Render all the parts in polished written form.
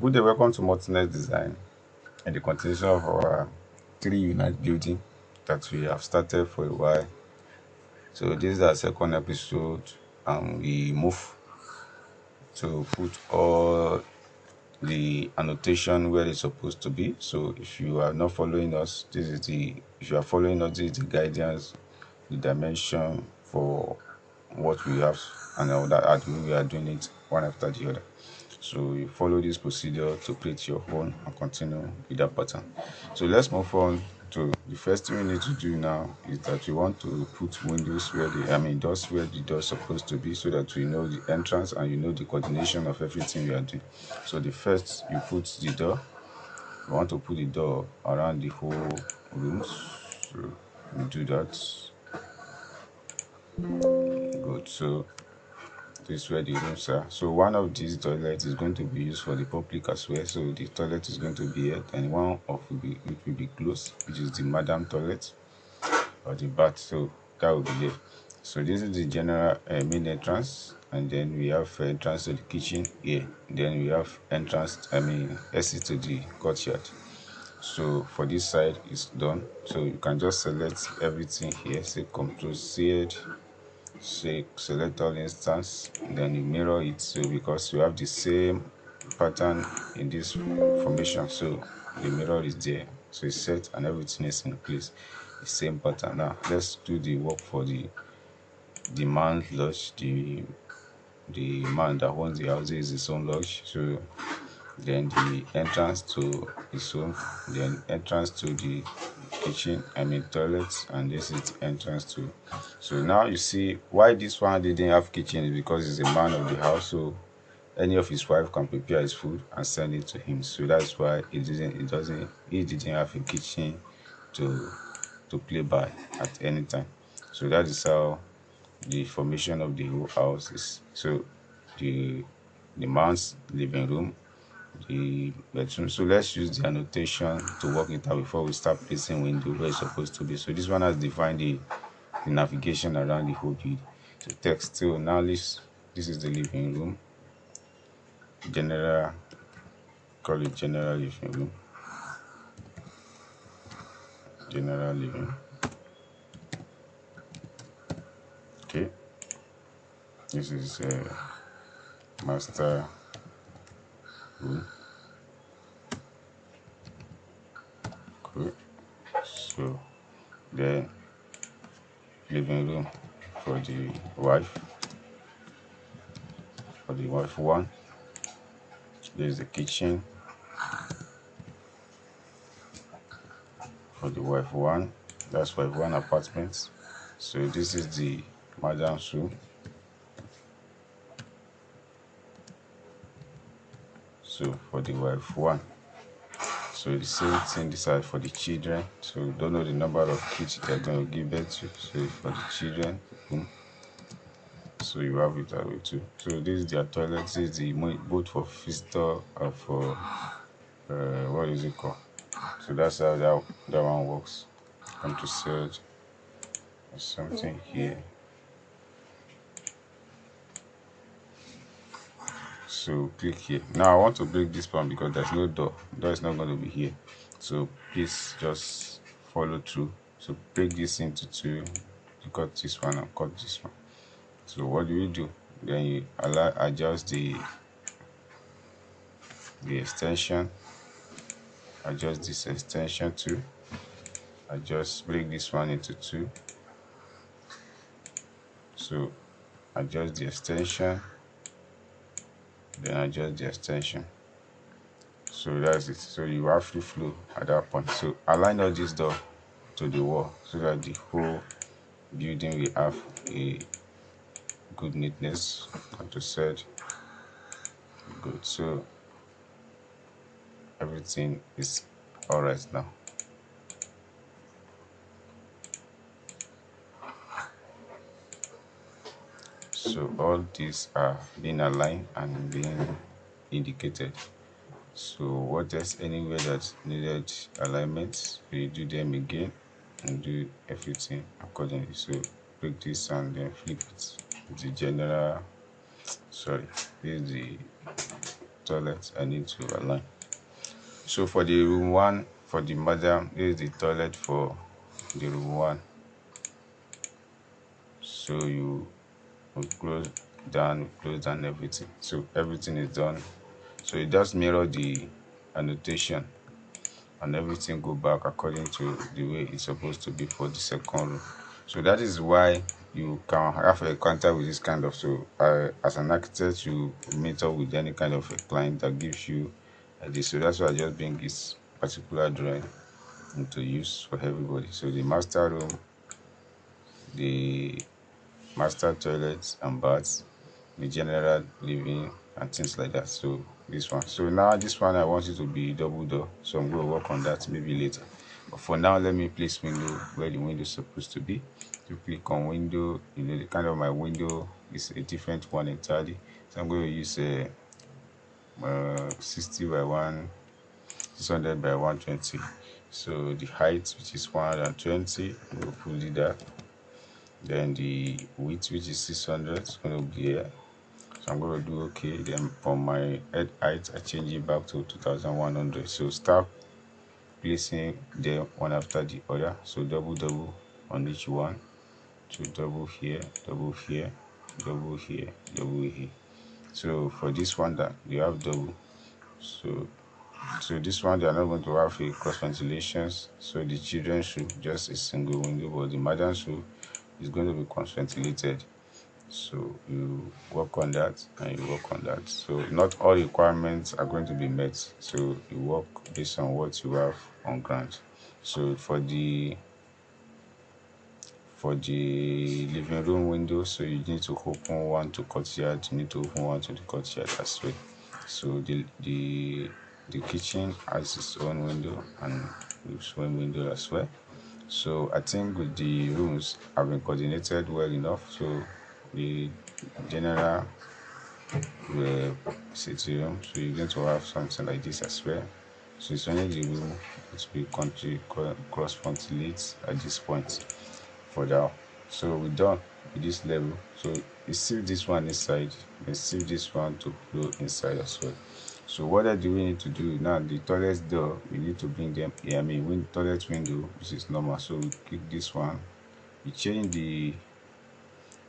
Good day, welcome to Multinet Design and the continuation of our 3 unit building that we have started for a while. So this is our second episode, and we move to put all the annotation where it's supposed to be. So if you are not following us, if you are following us, this is the guidance, the dimension for what we have, and all that as we are doing it one after the other. So you follow this procedure to create your own and continue with that pattern. So let's move on to the first thing we need to do now is that we want to put windows where doors where the door is supposed to be, so that we know the entrance and you know the coordination of everything we are doing. So the first, you put the door. You want to put the door around the whole room. So we do that. Good. So this is where the rooms are. So one of these toilets is going to be used for the public as well. So the toilet is going to be here, and one of it will be closed, which is the madam toilet or the bath. So that will be there. So this is the general main entrance, and then we have entrance to the kitchen here. Then we have exit to the courtyard. So for this side is done. So you can just select everything here. Say Control Z, say select all instance, then you mirror it. So because you have the same pattern in this formation, so the mirror is there, so it's set and everything is in place, the same pattern. Now let's do the work for the man lodge. The man that owns the house is his own lodge. So then the entrance to his home, then entrance to the kitchen, toilets, and this is the entrance to. So now you see why this one didn't have kitchen is because he's a man of the house. So any of his wife can prepare his food and send it to him. So that's why he didn't have a kitchen to play by at any time. So that is how the formation of the whole house is. So the man's living room, the bedroom. So let's use the annotation to work it out before we start placing window where it's supposed to be. So this one has defined the navigation around the whole building. So text. So now this is the living room. Call it general living room. General living. Okay. This is master room. Good. So the living room for the wife. For the wife one. There's the kitchen. For the wife one. That's wife one apartment. So this is the madam's room. So for the wife one. So the same thing this side for the children. So you don't know the number of kids they're going to give birth to. So for the children, so you have it that way too. So this is their toilet. This is the both for visitor or for what is it called? So that's how that one works. Come to search or something here. So click here. Now I want to break this one because there's no door. Door is not going to be here. So please just follow through. So break this into two. You cut this one and cut this one. So what do? Then you adjust the extension. Adjust this extension too. Adjust, break this one into two. So adjust the extension. Then adjust the extension. So that's it. So you have free flow at that point. So align all this door to the wall so that the whole building will have a good neatness. Like I said, good. So everything is all right now. So all these are being aligned and being indicated. So what else anywhere that needed alignments, we do them again and do everything accordingly. So break this and then flip it. The general, sorry, this is toilet I need to align. So for the room one, for the madam, here is the toilet for the room one. So you will close down everything. So everything is done. So it does mirror the annotation, and everything go back according to the way it's supposed to be for the second room. So that is why you can have a encounter with this kind of. So as an architect, you meet up with any kind of a client that gives you this. So that's why I just bring this particular drawing into use for everybody. So the master room, the master toilets and baths, the general living and things like that. So this one, so now this one I want it to be double door, so I'm going to work on that maybe later. But for now, let me place window where the window is supposed to be. To click on window, the kind of my window is a different one entirely, so I'm going to use a 60 by 1 600 by 120. So the height, which is 120, we'll put it there. Then the width, which is 600, is going to be here. So I'm going to do okay. Then for my head height, I change it back to 2100. So start placing them one after the other. So double on each one. So double here, double here, double here, double here. So for this one that you have double. So this one they are not going to have a cross ventilations. So the children should just a single window, but the madam should is going to be cross ventilated. So you work on that and you work on that. So not all requirements are going to be met. So you work based on what you have on ground. So for the living room window, so you need to open one to courtyard. You need to open one to the courtyard as well. So the kitchen has its own window and its own window as well. So I think with the rooms have been coordinated well enough. So the general sitting room, so you're going to have something like this as well. So it's only the room which will country cross ventilate at this point for now. So we're done with this level. So you see this one inside, and see this one to flow inside as well. So what do we need to do now? The toilet door, we need to bring them here. I mean, toilet window, which is normal. So we click this one. We change the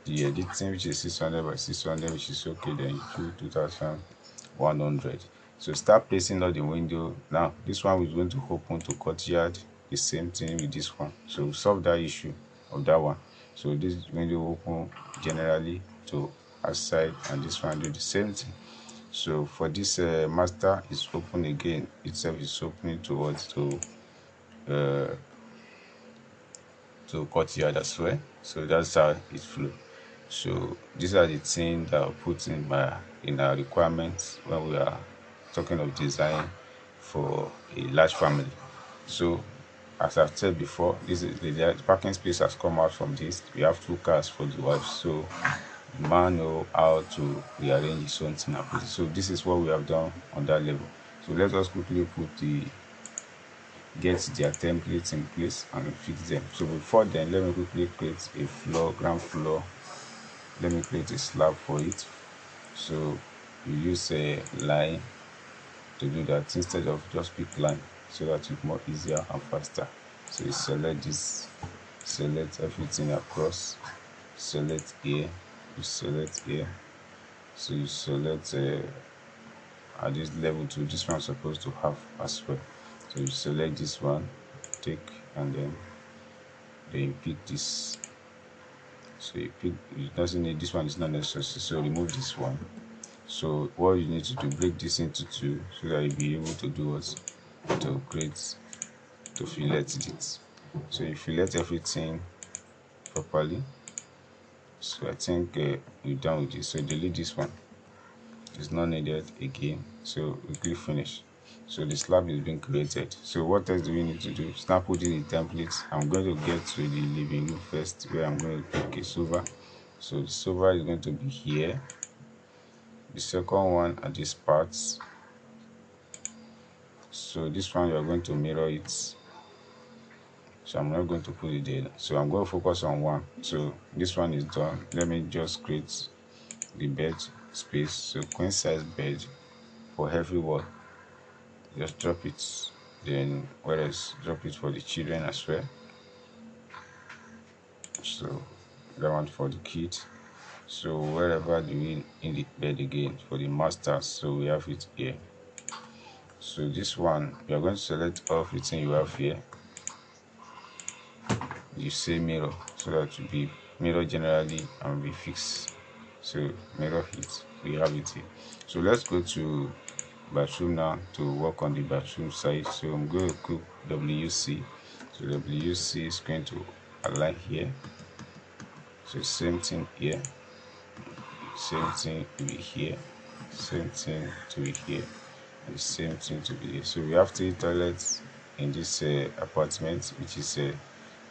editing, which is 600 by 600, which is okay. Then you do 2100. So start placing all the window. Now this one is going to open to courtyard. The same thing with this one. So solve that issue of that one. So this window open generally to outside, and this one do the same thing. So for this master is open again, itself is opening towards to courtyard as well. So that's how it flows. So these are the things that I put in our requirements when we are talking of design for a large family. So as I've said before, this is the parking space has come out from this. We have 2 cars for the wife, so the man know how to rearrange his own thing. So this is what we have done on that level. So let us quickly get their templates in place and fix them. So before then, let me quickly create a floor, ground floor. Let me create a slab for it. So you use a line to do that instead of just pick line, so that it's more easier and faster. So you select this, select everything across, select here, you select here. So you select at this level 2, this one is supposed to have as well. So you select this one, take, and then you pick this. So you pick, it doesn't need, this one is not necessary, so remove this one. So what you need to do, break this into 2 so that you'll be able to do what, to create, to fillet it. So you fillet everything properly. So I think you're done with this. So delete this one, it's not needed again. So we click finish. So the slab is being created. So what else do we need to do? Start putting the templates. I'm going to get to the living room first, where I'm going to pick a sofa. So the sofa is going to be here. The second one at this part. So this one you are going to mirror it. So I'm not going to put it there. So I'm going to focus on one. So this one is done. Let me just create the bed space. So queen size bed. for every wall, just drop it. Then whereas drop it for the children as well. So that one for the kids. So wherever the in the bed again for the masters, so we have it here. So this one you are going to select everything you have here. You say mirror, so that will be mirror generally and be fixed. So mirror it, we have it here. So let's go to bathroom now to work on the bathroom side. So I'm going to click WC. So WC is going to align here. So same thing here, same thing to be here, same thing to be here, and the same thing to be here. So we have 3 toilets in this apartment, which is a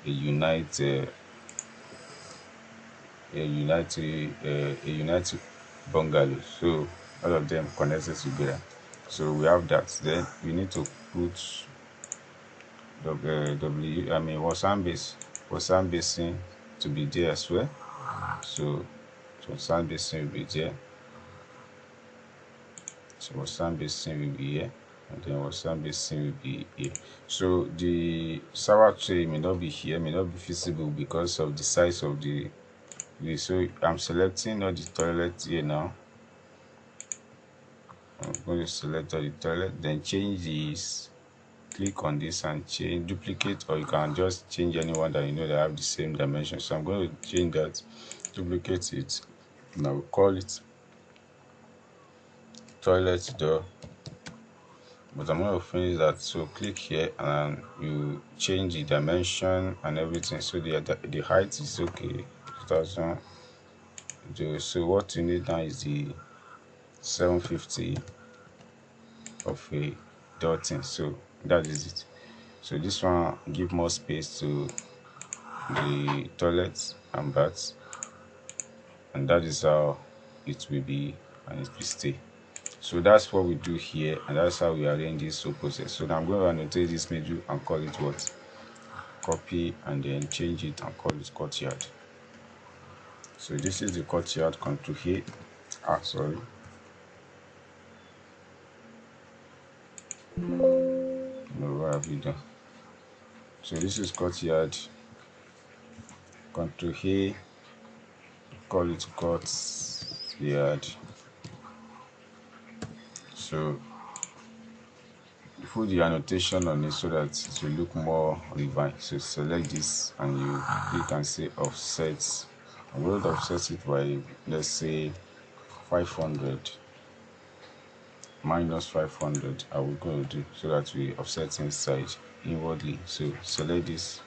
unite a united bungalow. So all of them connected together. So we have that. Then we need to put wasan basin to be there as well. So wasan basin will be there. So wasan basin will be here, and then wasan basin will be here. So the shower tray may not be here, may not be visible because of the size of the. So I'm selecting all the toilet here now. I'm going to select all the toilet, then change this. Click on this and change duplicate, or you can just change anyone that you know that have the same dimension. So I'm going to change that, duplicate it, and I will call it toilet door. But I'm going to finish that. So click here and you change the dimension and everything. So the height is okay, 2000. So what you need now is the 750 of a dotting. So that is it. So this one give more space to the toilets and baths, and that is how it will be and it will stay. So that's what we do here, and that's how we arrange this whole process. So now I'm going to annotate this middle and call it what? Copy, and then change it and call it courtyard. So this is the courtyard. Control here. Sorry. No, what have you done? So this is courtyard. Control here. Call it courtyard. So put the annotation on it so that it will look more refined. So select this and you click and say offset. I'm going to offset it by, let's say, 500 minus 500. I will go to do so that we offset inside inwardly. So select this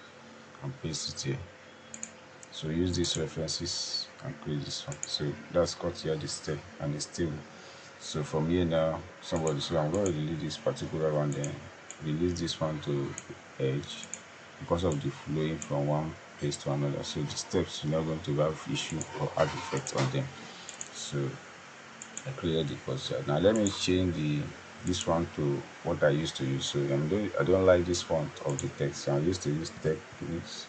and paste it here. So use these references and create this one. So that's courtyard is step and it's stable. So from here now, so I'm going to delete this particular one, then release this one to edge because of the flowing from one place to another. So the steps you're not going to have issue or add effect on them. So I created the courtyard. Now let me change this one to what I used to use. So I don't like this font of the text. So I used to use Techniques.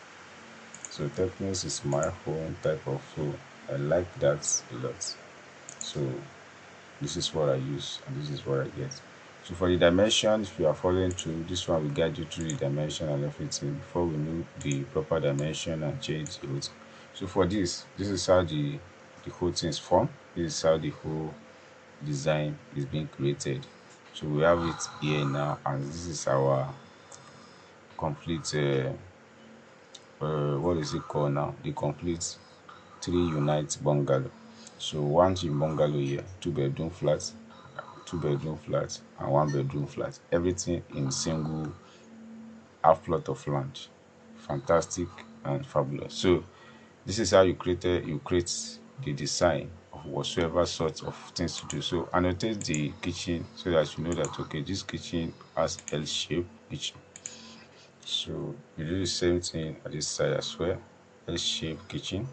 So Techniques is my own type of flow. I like that a lot. So this is what I use and this is what I get. So for the dimension, if you are following through, this one will guide you through the dimension and everything before we know the proper dimension and change it. So for this is how the whole thing is formed. This is how the whole design is being created. So we have it here now, and this is our complete what is it called now? The complete 3 unit bungalow. So 1 bungalow here, 2 bedroom flats, 2 bedroom flats, and 1 bedroom flat. Everything in single half plot of land. Fantastic and fabulous. So this is how you create the design of whatsoever sort of things to do. So annotate the kitchen so that you know that okay, this kitchen has L shape kitchen. So you do the same thing at this side as well. L shape kitchen.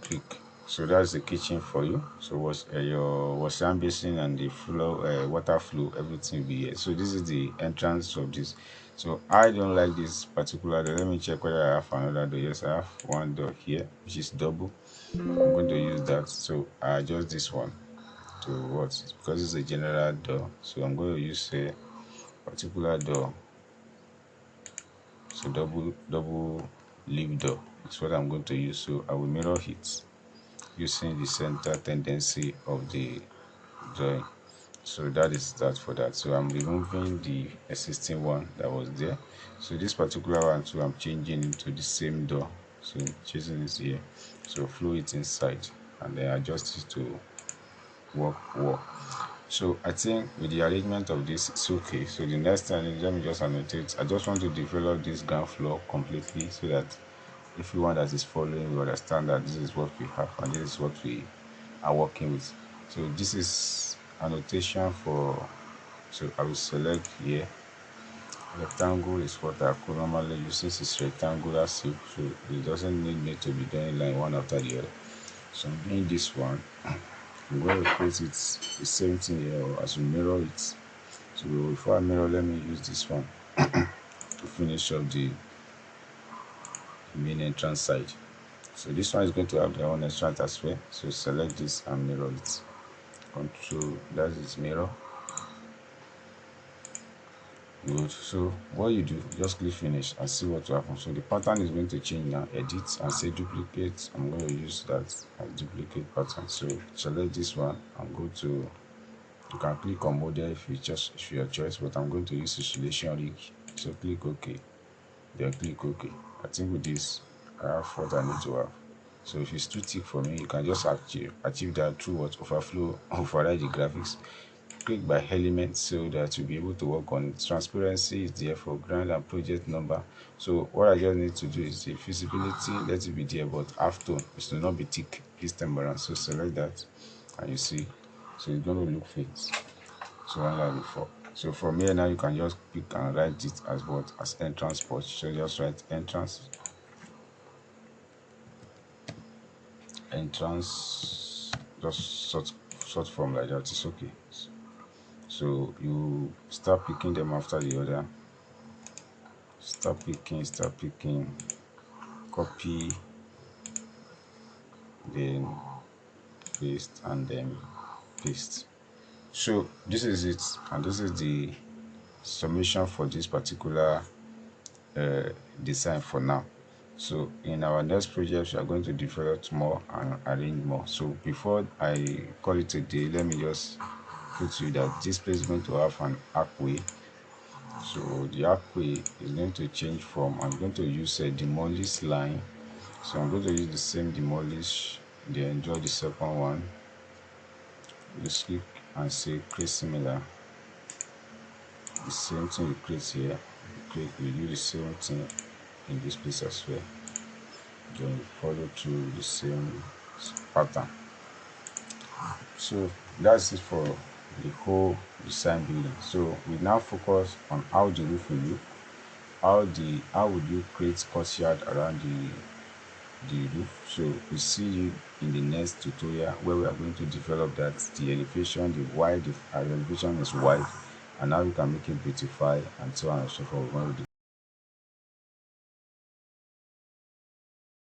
Click. So that's the kitchen for you. So your wash basin and the flow, water flow, everything will be here. So this is the entrance of this. So I don't like this particular door. Let me check whether I have another door. Yes, I have one door here, which is double. I'm going to use that. So I adjust this one to what, because it's a general door, so I'm going to use a particular door. So double leaf door is what I'm going to use. So I will mirror it using the center tendency of the drawing. So that is that for that. So I'm removing the existing one that was there. So this particular one too, I'm changing into the same door. So chasing it here. So flow it inside and then adjust it to work. So I think with the arrangement of this, it's okay. So the next time, let me just annotate. I just want to develop this ground floor completely so that everyone that is following will understand that this is what we have and this is what we are working with. So this is annotation for, so I will select here. Rectangle is what I could normally use since it's rectangular shape, so it doesn't need me to be doing line one after the other. So I'm doing this one. I'm going to create it the same thing here, or as we mirror it. So before I mirror, let me use this one to finish up the main entrance side. So this one is going to have their own entrance as well. So select this and mirror it. Control, that is mirror. Good. So what you do, just click finish and see what will happen. So the pattern is going to change now. Edit and say duplicate. I'm going to use that as duplicate pattern. So select this one and go to, you can click on model if if your choice, but I'm going to use oscillation rig. So click OK, then click OK. I think with this I have what I need to have. So if it's too thick for me, you can just achieve that through what, override the graphics. Click by element so that you'll be able to work on it. Transparency is there for ground and project number. So what I just need to do is the visibility, let it be there, but half tone, it should not be thick this time around. So select that and you see, so it's going to look faint. So unlike before. So from here now you can just pick and write it as what, as entrance port. So just write entrance, just sort form like that. It's okay. So you start picking them after the other. Start picking, copy, then paste, and then paste. So this is it, and this is the summation for this particular design for now. So in our next project we are going to develop more and arrange more. So before I call it a day, let me just put to you that this place is going to have an archway. So the archway is going to change from, I'm going to use a demolish line. So I'm going to use the same demolish, then draw the second one. Just click and say create similar. The same thing you create here, you do the same thing in this place as well. Then you follow through the same pattern. So that's it for the whole design building. So we now focus on how the roof will look. How would you create courtyard around the roof. So we see you in the next tutorial where we are going to develop that, the elevation, the wide, the elevation is wide, and now you can make it beautify and so on and so forth.